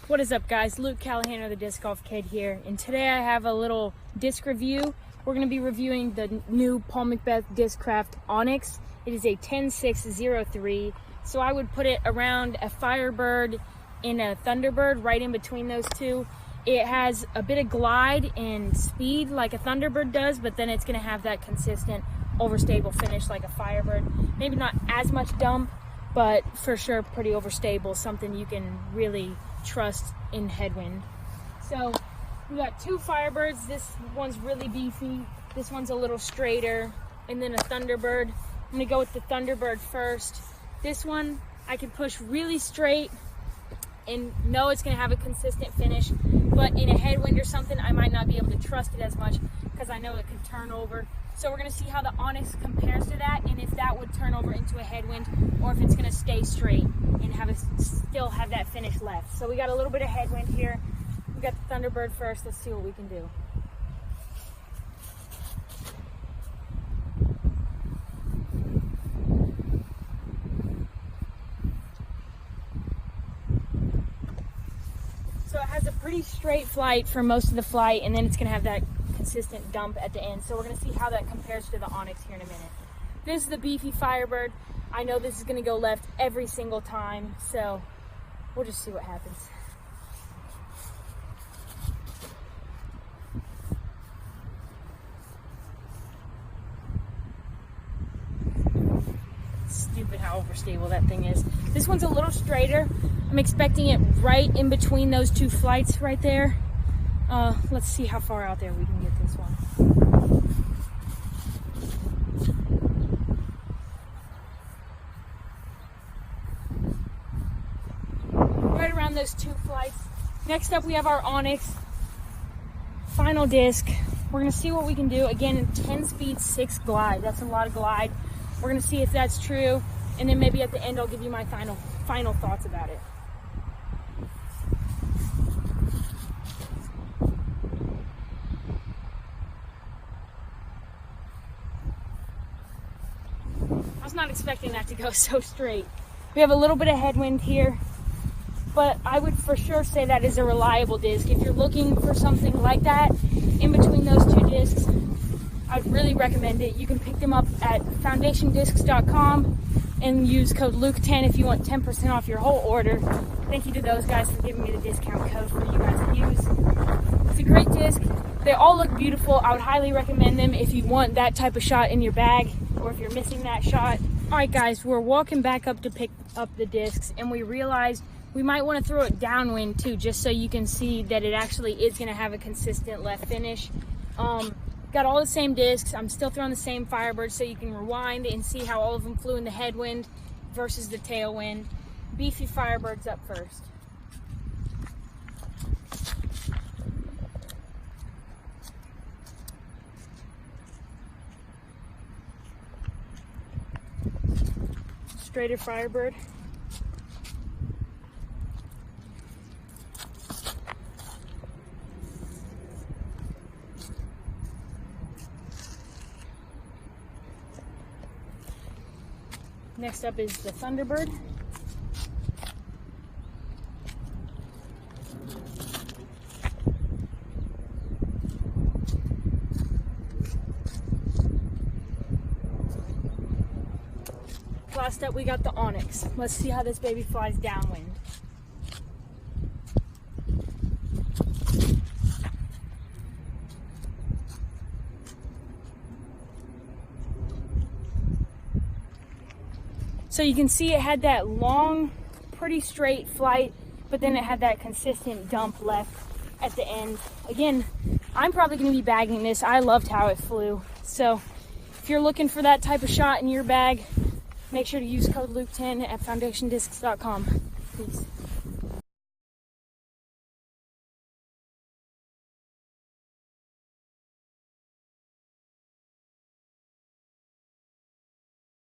What is up, guys? Luke Callahan of the Disc Golf Kid here, and today I have a little disc review. We're going to be reviewing the new Paul McBeth Discraft Anax. It is a 10603, so I would put it around a Firebird and a Thunderbird, right in between those two. It has a bit of glide and speed like a Thunderbird does, but then it's going to have that consistent, overstable finish like a Firebird. Maybe not as much dump, but for sure pretty overstable, something you can really trust in headwind. So we got two Firebirds. This one's really beefy, this one's a little straighter, and then a Thunderbird. I'm gonna go with the Thunderbird first. This one I can push really straight and know it's gonna have a consistent finish, but in a headwind or something I might not be able to trust it as much because I know it could turn over. So we're gonna see how the Anax compares to that, and if that would turn over into a headwind or if it's gonna stay straight and still have that finish left. So we got a little bit of headwind here. We got the Thunderbird first. Let's see what we can do. So it has a pretty straight flight for most of the flight, and then it's gonna have that consistent dump at the end. So we're gonna see how that compares to the Anax here in a minute. This is the beefy Firebird. I know this is gonna go left every single time, so we'll just see what happens. Stupid how overstable that thing is. This one's a little straighter. I'm expecting it right in between those two flights right there. Let's see how far out there we can get this one. Right around those two flights. Next up we have our Anax. Final disc. We're gonna see what we can do. Again, 10 speed, 6 glide. That's a lot of glide. We're gonna see if that's true, and then maybe at the end I'll give you my final thoughts about it. I was not expecting that to go so straight. We have a little bit of headwind here, but I would for sure say that is a reliable disc. If you're looking for something like that in between those two discs, I'd really recommend it. You can pick them up at foundationdiscs.com and use code Luke10 if you want 10% off your whole order. Thank you to those guys for giving me the discount code for you guys to use. It's a great disc. They all look beautiful. I would highly recommend them if you want that type of shot in your bag, or if you're missing that shot. All right, guys, we're walking back up to pick up the discs, and we realized we might want to throw it downwind too, just so you can see that it actually is going to have a consistent left finish. Got all the same discs. I'm still throwing the same Firebird, so you can rewind and see how all of them flew in the headwind versus the tailwind. Beefy Firebird's up first. Straighter Firebird. Next up is the Thunderbird. Last up, we got the Anax. Let's see how this baby flies downwind. So you can see it had that long, pretty straight flight, but then it had that consistent dump left at the end. Again, I'm probably going to be bagging this. I loved how it flew. So if you're looking for that type of shot in your bag, make sure to use code Luke10 at foundationdiscs.com. Peace.